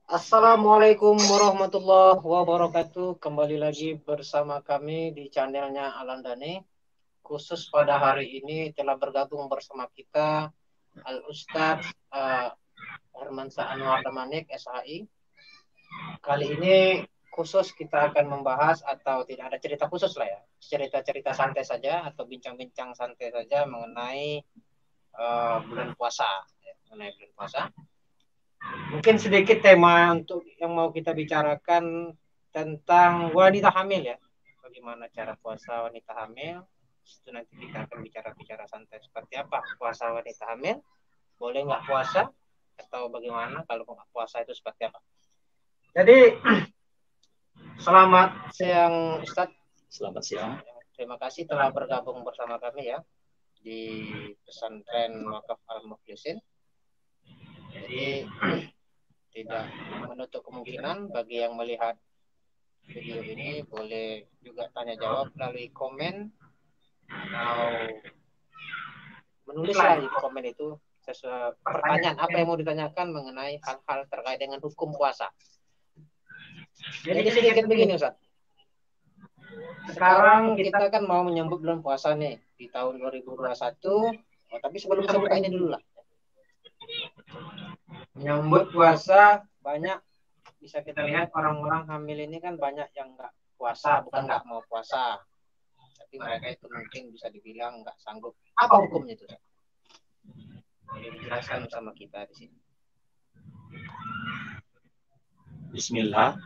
Assalamualaikum warahmatullahi wabarakatuh. Kembali lagi bersama kami di channelnya Alan Dhani. Khusus pada hari ini telah bergabung bersama kita Al-Ustadz Herman Anwar Damanik, SHI. Kali ini khusus kita akan membahas atau tidak ada cerita khusus lah ya. Cerita-cerita santai saja atau bincang-bincang santai saja mengenai bulan puasa. Mengenai bulan puasa. Mungkin sedikit tema untuk yang mau kita bicarakan tentang wanita hamil ya. Bagaimana cara puasa wanita hamil. Itu nanti kita akan bicara-bicara santai seperti apa puasa wanita hamil. Boleh nggak puasa? Atau bagaimana kalau nggak puasa itu seperti apa? Jadi, selamat siang Ustadz. Selamat siang. Terima kasih telah bergabung bersama kami ya di pesantren Wakaf Al-Muflisin. Jadi, tidak menutup kemungkinan bagi yang melihat video ini boleh juga tanya jawab melalui komen atau menulislah di komen itu sesuai pertanyaan apa yang mau ditanyakan mengenai hal-hal terkait dengan hukum puasa. Jadi sedikit begini Ustaz. Sekarang kita kan mau menyambut bulan puasa nih di tahun 2021. Tapi sebelum saya buka ini dulu lah. Menyambut puasa banyak bisa kita lihat orang-orang hamil ini kan banyak yang nggak puasa, bukan nggak mau puasa, tapi mereka itu mungkin bisa dibilang nggak sanggup. Apa hukumnya itu? Boleh dijelaskan sama kita di sini. Bismillah.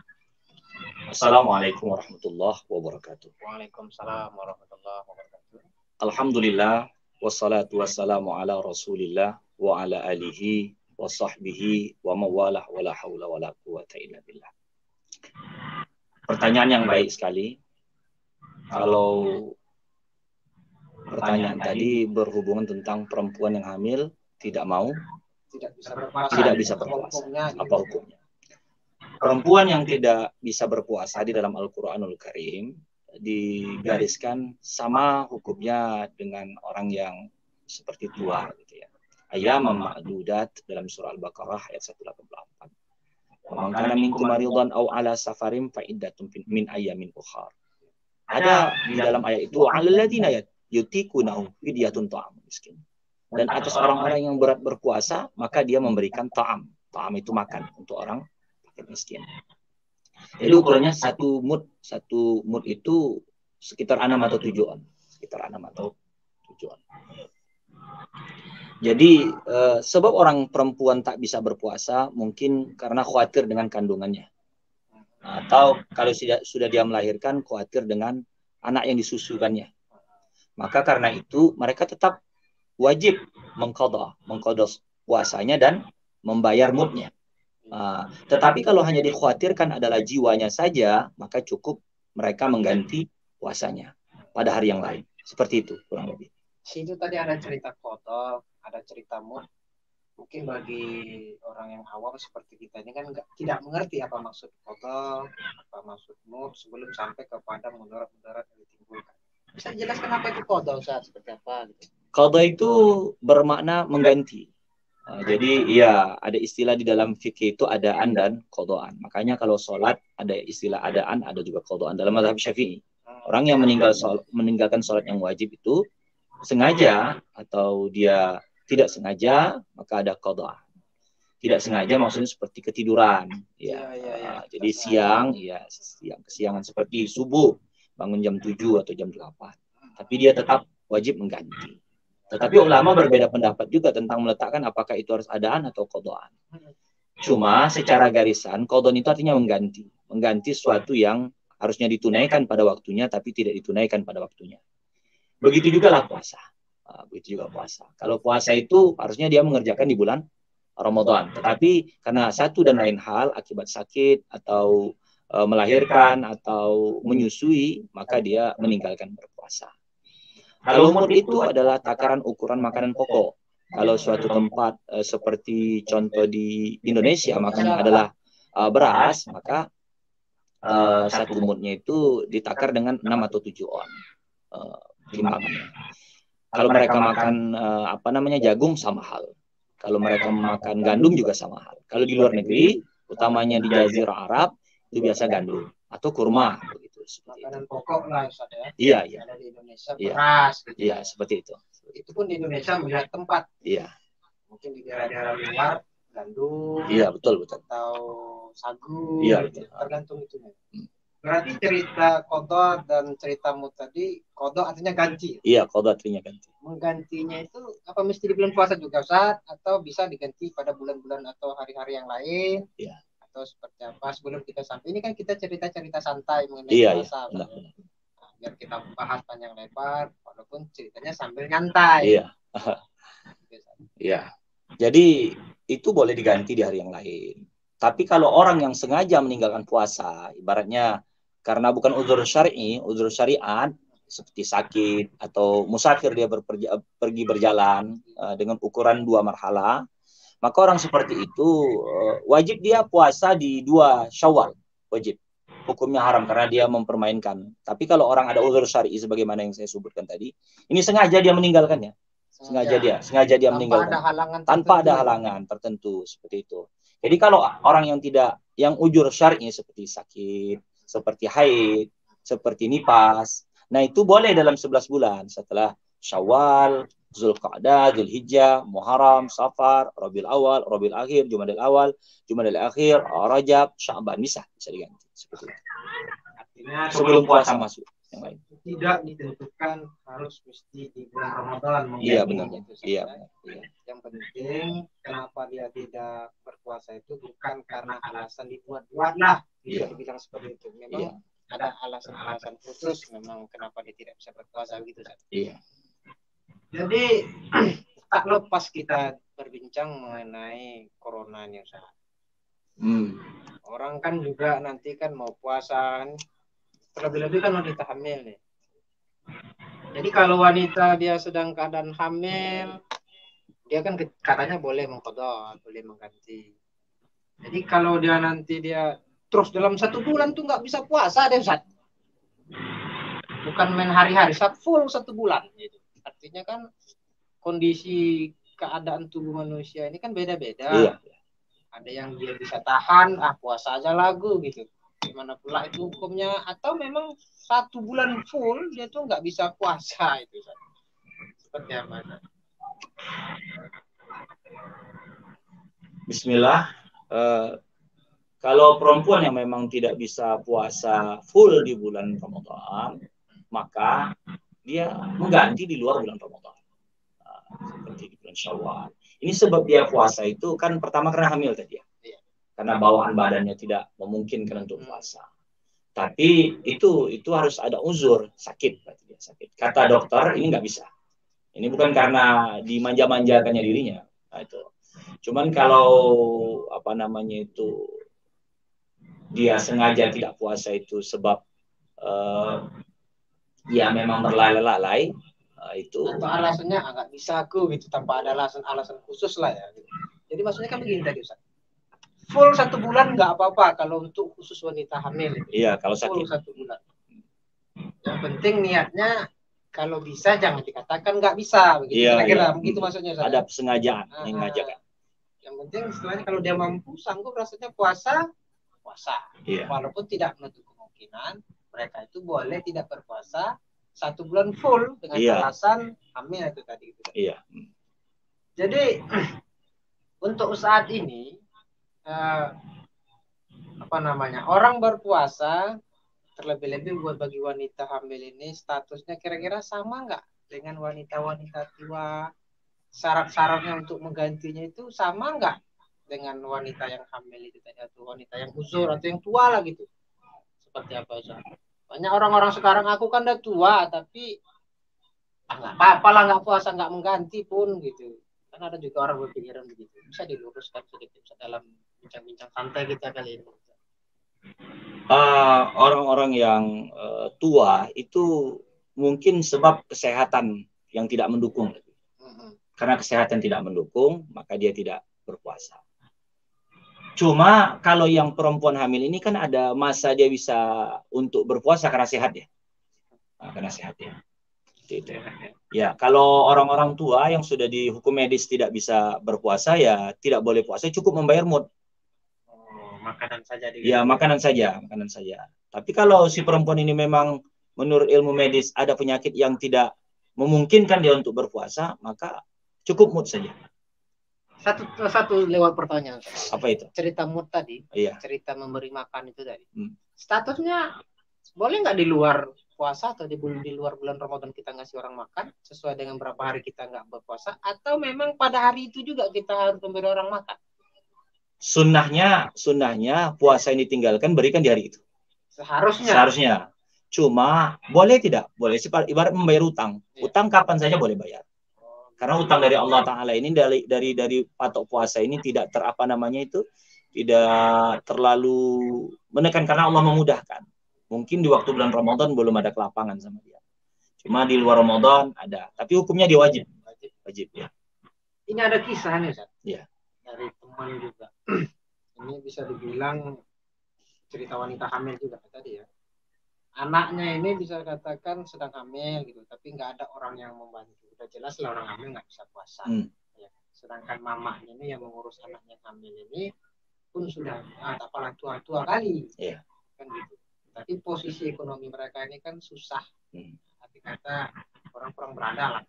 Assalamualaikum warahmatullahi wabarakatuh. Waalaikumsalam warahmatullahi wabarakatuh. Alhamdulillah wassalatu wassalamu ala Rasulillah wa ala alihi wa sahbihi wa mawalah wa la haula wa la quwata illa billah. Pertanyaan yang baik sekali. Kalau pertanyaan tadi berhubungan tentang perempuan yang hamil tidak bisa berpuasa. Apa hukumnya? Perempuan yang tidak bisa berpuasa di dalam Al-Quranul Karim digariskan sama hukumnya dengan orang yang seperti tua gitu ya. Ayyam ma'dudat dalam surah Al-Baqarah ayat 184. Man kana minkum maridan aw ala safarin fa iddatun min ayyamin ukhar. Ada di dalam ayat itu alladzina yutiqunahu fidyatun ta'am miskin. Dan atas orang-orang yang berat berpuasa maka dia memberikan ta'am. Ta'am itu makan untuk orang miskin. Jadi ukurannya satu mud itu sekitar 6 atau 7 on. Sekitar 6 atau 7 on. Jadi sebab orang perempuan tak bisa berpuasa mungkin karena khawatir dengan kandungannya. Atau kalau sudah dia melahirkan khawatir dengan anak yang disusukannya. Maka karena itu mereka tetap wajib mengqadha puasanya dan membayar mudnya. Tetapi kalau hanya dikhawatirkan adalah jiwanya saja, maka cukup mereka mengganti puasanya pada hari yang lain. Seperti itu kurang lebih. Situ tadi ada cerita qadha, ada cerita mud. Mungkin bagi orang yang awam seperti kita ini kan tidak mengerti apa maksud qadha, apa maksud mud sebelum sampai kepada mudarat-mudarat yang ditimbulkan. Bisa dijelaskan apa itu qadha Ustaz, seperti apa gitu? Qadha itu bermakna mengganti. Jadi ya ada istilah di dalam fikih itu adaan dan qadhaan. Makanya kalau sholat ada istilah adaan, ada juga qadhaan dalam mazhab Syafi'i. Orang yang meninggalkan sholat yang wajib itu sengaja atau dia tidak sengaja maka ada qadhaan. Tidak sengaja maksudnya seperti ketiduran. Jadi kesiangan seperti subuh bangun jam 7 atau jam 8. Tapi dia tetap wajib mengganti. Tetapi ulama berbeda pendapat juga tentang meletakkan apakah itu harus adaan atau qadhaan. Cuma secara garisan, qadhaan itu artinya mengganti. Mengganti sesuatu yang harusnya ditunaikan pada waktunya tapi tidak ditunaikan pada waktunya. Begitu juga lah puasa. Kalau puasa itu harusnya dia mengerjakan di bulan Ramadan. Tetapi karena satu dan lain hal, akibat sakit atau melahirkan atau menyusui, maka dia meninggalkan berpuasa. Kalau mud itu adalah takaran ukuran makanan pokok. Kalau suatu tempat seperti contoh di Indonesia makannya adalah beras, maka satu mudnya itu ditakar dengan 6 atau 7 on timbangannya. Kalau mereka makan jagung sama hal. Kalau mereka makan gandum juga sama hal. Kalau di luar negeri utamanya di Jazirah Arab itu biasa gandum atau kurma begitu. Makanan pokok lah Ustaz ya. Iya, iya. Ada di Indonesia beras gitu. Iya, seperti itu. Itu pun di Indonesia melihat tempat. Iya. Mungkin di daerah-daerah luar gandum. Iya, betul. Atau sagu. Iya, betul. Tergantung itu. Berarti cerita kodok dan ceritamu tadi, kodok artinya ganti. Iya, kodok artinya ganti. Menggantinya itu apa mesti di bulan puasa juga Ustaz? Atau bisa diganti pada bulan-bulan atau hari-hari yang lain? Iya. Atau seperti apa? Sebelum kita sampai ini kan kita cerita-cerita santai mengenai puasa. Iya. Nah, biar kita bahas panjang lebar, walaupun ceritanya sambil nyantai. Iya. Iya. Jadi itu boleh diganti di hari yang lain. Tapi kalau orang yang sengaja meninggalkan puasa, ibaratnya karena bukan uzur syar'i, uzur syariat seperti sakit atau musafir dia pergi berjalan dengan ukuran 2 marhala, maka orang seperti itu wajib dia puasa di 2 Syawal, wajib. Hukumnya haram karena dia mempermainkan. Tapi kalau orang ada uzur syar'i sebagaimana yang saya sebutkan tadi, ini sengaja dia meninggalkannya. Sengaja dia meninggalkan tanpa ada halangan tertentu seperti itu. Jadi kalau orang yang ujur syar'i seperti sakit, seperti haid, seperti nipas, nah itu boleh dalam 11 bulan setelah Syawal, Zulqa'dah, Zulhijjah, Muharram, Safar, Rabiul Awal, Rabiul Akhir, Jumadil Awal, Jumadil Akhir, Rajab, Sya'ban bisa diganti seperti itu. Artinya sebelum puasa masuk yang lain. Tidak ditentukan harus mesti di bulan Ramadan. Iya benar. Iya. Yang penting kenapa dia tidak berpuasa itu bukan karena alasan dibuat-buat lah. Bisa dibilang seperti itu. Memang ada alasan-alasan khusus memang kenapa dia tidak bisa berpuasa gitu. Iya. Jadi tak lepas kita berbincang mengenai corona ini. Orang kan juga nanti kan mau puasa, terlebih-lebih kan wanita hamil nih. Jadi kalau wanita dia sedang keadaan hamil, dia kan katanya boleh mengqadha, boleh mengganti. Jadi kalau dia nanti dia terus dalam 1 bulan tuh nggak bisa puasa deh Ustaz. Bukan main hari-hari, full 1 bulan. Gitu. Artinya kan kondisi keadaan tubuh manusia ini kan beda-beda. Iya. Ada yang dia bisa tahan, puasa aja lagu gitu. Gimana pula itu hukumnya? Atau memang 1 bulan full dia tuh nggak bisa puasa itu. Seperti apa? Bismillah. Kalau perempuan yang memang tidak bisa puasa full di bulan Ramadan, maka dia mengganti di luar bulan Ramadan. Seperti di bulan Syawal. Ini sebab dia puasa itu kan pertama karena hamil tadi ya. Karena bawaan badannya tidak memungkinkan untuk puasa. Tapi itu harus ada uzur, sakit berarti dia sakit. Kata dokter ini nggak bisa. Ini bukan karena dimanja-manjakannya dirinya. Nah, itu. Cuman kalau dia sengaja tidak puasa itu sebab ya memang berlalai-lalai itu. Atau alasannya nggak bisa aku gitu tanpa ada alasan khusus lah ya. Gitu. Jadi maksudnya kan begini tadi Ustaz. Full 1 bulan nggak apa-apa kalau untuk khusus wanita hamil. Iya, kalau sakit. Full 1 bulan. Yang penting niatnya kalau bisa jangan dikatakan nggak bisa. Begitu kira-kira begitu maksudnya. Ada kesengajaan yang ngajakkan. Yang penting setelahnya kalau dia mampu sanggup rasanya puasa. Iya. Walaupun tidak menutup kemungkinan mereka itu boleh tidak berpuasa 1 bulan full dengan alasan hamil itu tadi. Gitu. Iya. Jadi untuk saat ini orang berpuasa terlebih-lebih buat bagi wanita hamil ini statusnya kira-kira sama nggak dengan wanita-wanita tua? Syarat-syaratnya untuk menggantinya itu sama nggak dengan wanita yang hamil itu tadi atau wanita yang uzur atau yang tua lah gitu? Seperti apa Ustaz? Banyak orang-orang sekarang aku kan udah tua tapi nggak apa-apa lah nggak puasa nggak mengganti pun gitu. Kan ada juga orang berpikiran begitu. Bisa diluruskan sedikit dalam bincang-bincang santai kita kali ini. Orang-orang yang tua itu mungkin sebab kesehatan yang tidak mendukung. Karena kesehatan tidak mendukung, maka dia tidak berpuasa. Cuma kalau yang perempuan hamil ini kan ada masa dia bisa untuk berpuasa karena sehat ya. Karena sehat ya. Gitu. Ya, kalau orang-orang tua yang sudah dihukum medis tidak bisa berpuasa ya tidak boleh puasa, cukup membayar mud. makanan saja ya makanan saja. Tapi kalau si perempuan ini memang menurut ilmu medis ada penyakit yang tidak memungkinkan dia untuk berpuasa, maka cukup mut saja. Satu lewat pertanyaan. Apa itu? Cerita mut tadi, iya. Cerita memberi makan itu tadi. Statusnya boleh nggak di luar puasa atau di luar bulan Ramadan kita ngasih orang makan sesuai dengan berapa hari kita nggak berpuasa, atau memang pada hari itu juga kita harus memberi orang makan? Sunnahnya puasa ini tinggalkan, berikan di hari itu. Seharusnya. Cuma boleh tidak? Boleh. Ibarat membayar utang. Utang kapan saja boleh bayar. Karena utang dari Allah Ta'ala ini dari patok puasa ini tidak tidak terlalu menekan karena Allah memudahkan. Mungkin di waktu bulan Ramadan belum ada kelapangan sama dia. Cuma di luar Ramadan ada. Tapi hukumnya dia wajib ya. Ini ada kisah nih, Ustaz. Ya. Dari teman juga. Ini bisa dibilang cerita wanita hamil juga tadi ya. Anaknya ini bisa katakan sedang hamil gitu, tapi nggak ada orang yang membantu. Udah jelas lah orang hamil nggak bisa puasa. Ya. Sedangkan mamanya ini yang mengurus anaknya hamil ini pun sudah apalah tua kali. Yeah. Kan gitu. Tapi posisi ekonomi mereka ini kan susah. Arti kata orang berada lah.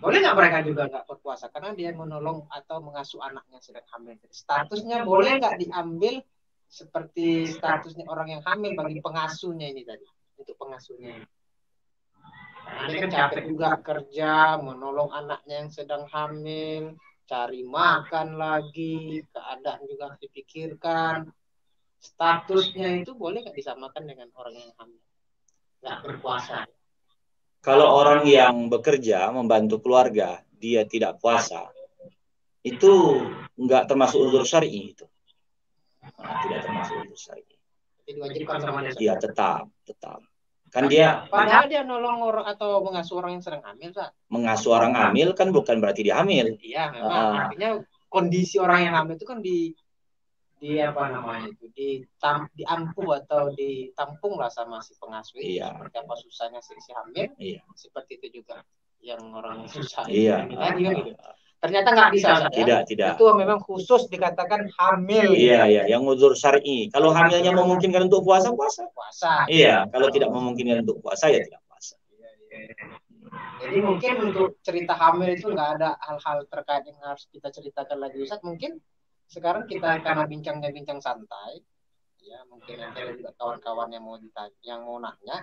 Boleh nggak mereka juga nggak berpuasa karena dia menolong atau mengasuh anaknya sedang hamil? Statusnya boleh nggak diambil seperti statusnya orang yang hamil bagi pengasuhnya ini tadi, untuk pengasuhnya ini? Ini kan capek juga kerja, menolong anaknya yang sedang hamil, cari makan lagi, keadaan juga harus dipikirkan. Statusnya itu boleh nggak disamakan dengan orang yang hamil, nggak berpuasa? Kalau orang yang bekerja membantu keluarga, dia tidak puasa, itu nggak termasuk uzur syar'i itu. Tidak termasuk uzur syar'i. Diwajibkan sama dia. Iya, tetap. Kan dia padahal dia nolong orang atau mengasuh orang yang sedang hamil, Pak. Mengasuh orang hamil kan bukan berarti dia hamil. Iya, memang artinya kondisi orang yang hamil itu kan di apa namanya itu diampuh atau ditampung lah sama si pengasuh itu. Iya. Seperti apa susahnya si hamil, iya. Seperti itu juga yang orang yang susah iya. Tadi kan gitu. Ternyata nggak bisa. Tidak. Itu memang khusus dikatakan hamil. Iya, yang uzur syar'i. Kalau hamilnya memungkinkan untuk puasa. Iya, kalau tidak memungkinkan untuk puasa ya tidak puasa. Jadi mungkin untuk cerita hamil itu nggak ada hal-hal terkait yang harus kita ceritakan lagi, Ustaz. Mungkin sekarang kita karena bincang santai, ya mungkin nanti ada juga kawan-kawan yang mau nanya,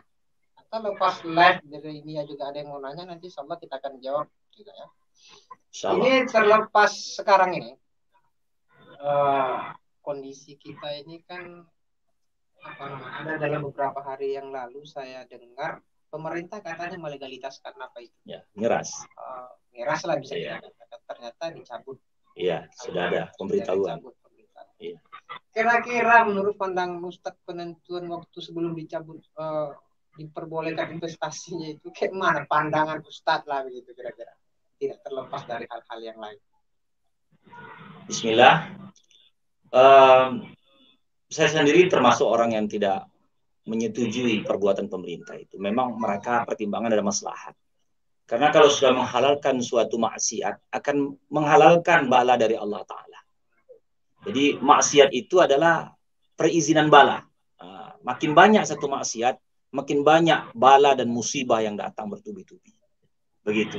atau lepas live dari ini juga ada yang mau nanya, nanti insyaallah kita akan jawab juga ya. Ini terlepas sekarang ini kondisi kita ini kan ada dalam beberapa hari yang lalu saya dengar pemerintah katanya melegalitaskan apa itu? Ya, miras. Miras lah bisa dikatakan, ternyata dicabut. Iya, sudah ada pemberitahuan. Iya. Kira-kira menurut pandangan Ustadz penentuan waktu sebelum dicabut diperbolehkan investasinya itu kayak mana pandangan Ustadz lah begitu kira-kira? Tidak terlepas dari hal-hal yang lain. Bismillah. Saya sendiri termasuk orang yang tidak menyetujui perbuatan pemerintah itu. Memang mereka pertimbangan ada maslahat. Karena kalau sudah menghalalkan suatu maksiat, akan menghalalkan bala dari Allah Ta'ala. Jadi maksiat itu adalah perizinan bala. Makin banyak satu maksiat, makin banyak bala dan musibah yang datang bertubi-tubi. Begitu.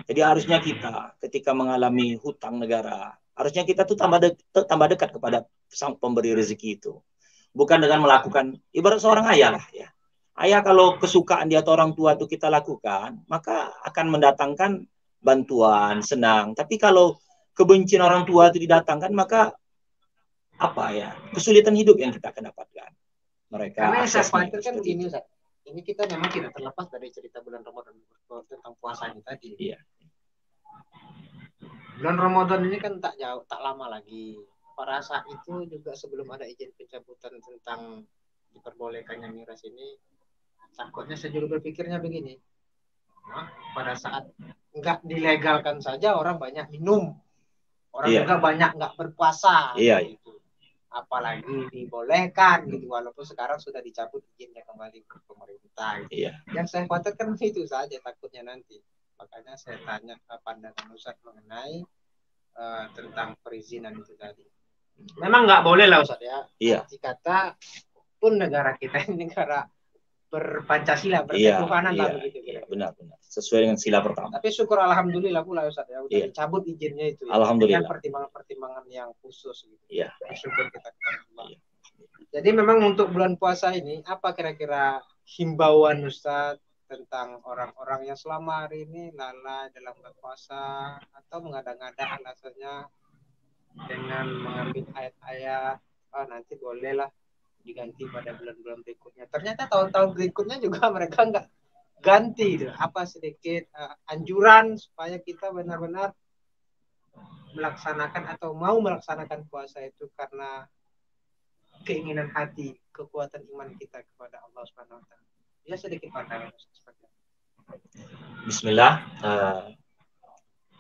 Jadi harusnya kita ketika mengalami hutang negara, harusnya kita tuh tambah dekat kepada sang pemberi rezeki itu. Bukan dengan melakukan, ibarat seorang ayah lah ya. Ayah kalau kesukaan dia atau orang tua itu kita lakukan, maka akan mendatangkan bantuan, senang. Tapi kalau kebencian orang tua itu didatangkan, maka kesulitan hidup yang kita akan dapatkan. Mereka karena saya khawatirkan begini, Ustaz. Ini kita memang tidak terlepas dari cerita bulan Ramadan tentang puasa ini tadi. Iya. Bulan Ramadan ini kan tak lama lagi. Pada saat itu juga sebelum ada izin pencabutan tentang diperbolehkannya miras ini, takutnya saya juga berpikirnya begini. Pada saat nggak dilegalkan saja orang banyak minum. Orang juga banyak nggak berpuasa. Iya. Gitu. Apalagi dibolehkan gitu, walaupun sekarang sudah dicabut izinnya kembali ke pemerintah. Gitu. Iya. Yang saya khawatirkan itu saja takutnya nanti. Makanya saya tanya pandangan Ustaz mengenai tentang perizinan itu tadi. Memang nggak boleh lah Ustaz ya. Iya. Arti kata pun negara kita ini negara berpancasila, Iya, berketuhanan lah iya, begitu iya, kira-kira. benar-benar. Sesuai dengan sila pertama. Tapi syukur alhamdulillah pula Ustaz ya udah Iya. dicabut izinnya itu ya. Alhamdulillah. Dengan pertimbangan-pertimbangan yang khusus gitu. Iya. Bersyukur kita kepada Allah. Iya. Jadi memang untuk bulan puasa ini apa kira-kira himbauan Ustaz tentang orang-orang yang selama hari ini lalai dalam berpuasa atau mengada-ngada alasannya dengan mengambil ayat-ayat nanti bolehlah diganti pada bulan-bulan berikutnya. Ternyata tahun-tahun berikutnya juga mereka nggak ganti gitu. Apa sedikit anjuran supaya kita benar-benar melaksanakan atau mau melaksanakan puasa itu karena keinginan hati, kekuatan iman kita kepada Allah Subhanahu wa taala. Ya sedikit pandangan seperti itu. Bismillah.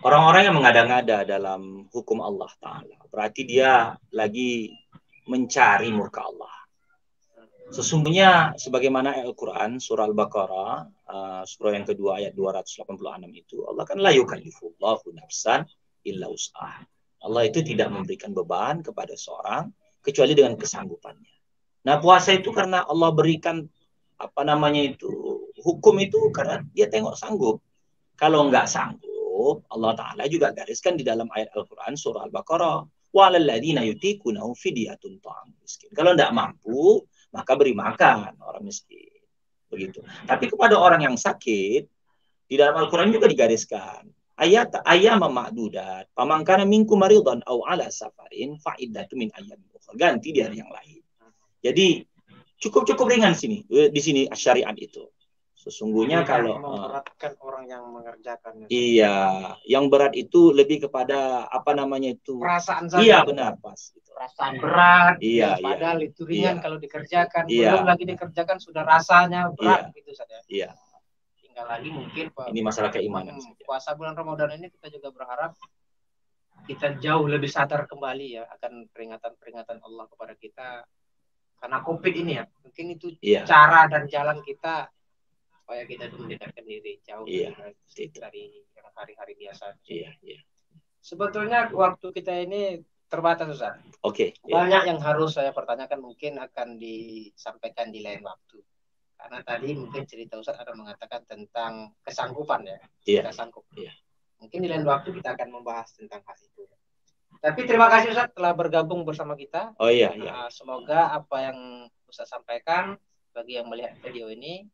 Orang-orang yang mengada-ngada dalam hukum Allah Ta'ala, berarti dia lagi mencari murka Allah. Sesungguhnya sebagaimana Al-Quran surah Al-Baqarah surah yang kedua ayat 286 itu, Allah kan la yukallifullahu nafsan illa wus'aha. Allah itu tidak memberikan beban kepada seorang kecuali dengan kesanggupannya. Nah, puasa itu karena Allah berikan hukum itu karena dia tengok sanggup. Kalau nggak sanggup, Allah Ta'ala juga gariskan di dalam ayat Al-Quran surah Al-Baqarah, walalladzina yutiqunahu fidyatun ta'am miskin. Kalau nggak mampu, maka beri makan orang miskin. Begitu. Tapi kepada orang yang sakit, di dalam Al-Quran juga digariskan ayam ma'dudat, pamangkana minkum maridan aw ala safarin fa'iddatu min ayyam ukhra. Ganti di hari yang lain. Jadi cukup ringan di sini syariat itu. Sesungguhnya kalau memberatkan orang yang mengerjakannya. Iya, yang berat itu lebih kepada perasaan saja. Iya, benar, pas. Perasaan berat. Iya, padahal itu ringan kalau dikerjakan. Iya. Belum lagi dikerjakan sudah rasanya berat gitu saja. Iya. Tinggal lagi mungkin ini masalah keimanan saja. Puasa bulan Ramadan ini kita juga berharap kita jauh lebih sadar kembali ya akan peringatan-peringatan Allah kepada kita karena COVID ini ya. Mungkin itu cara dan jalan kita supaya kita mendekatkan diri jauh dari yang hari-hari biasa. Iya. Sebetulnya waktu kita ini terbatas Ustaz. Oke. Banyak yang harus saya pertanyakan mungkin akan disampaikan di lain waktu. Karena tadi mungkin cerita Ustaz ada mengatakan tentang kesanggupan ya. Kita sanggup. Iya. Mungkin di lain waktu kita akan membahas tentang hal itu. Tapi terima kasih Ustaz telah bergabung bersama kita. Oh iya. Semoga apa yang Ustaz sampaikan bagi yang melihat video ini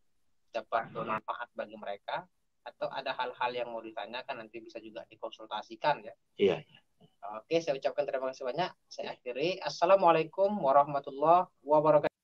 dapat bermanfaat bagi mereka atau ada hal-hal yang mau ditanyakan nanti bisa juga dikonsultasikan ya. Iya. Oke, saya ucapkan terima kasih banyak. Saya akhiri. Assalamualaikum warahmatullahi wabarakatuh.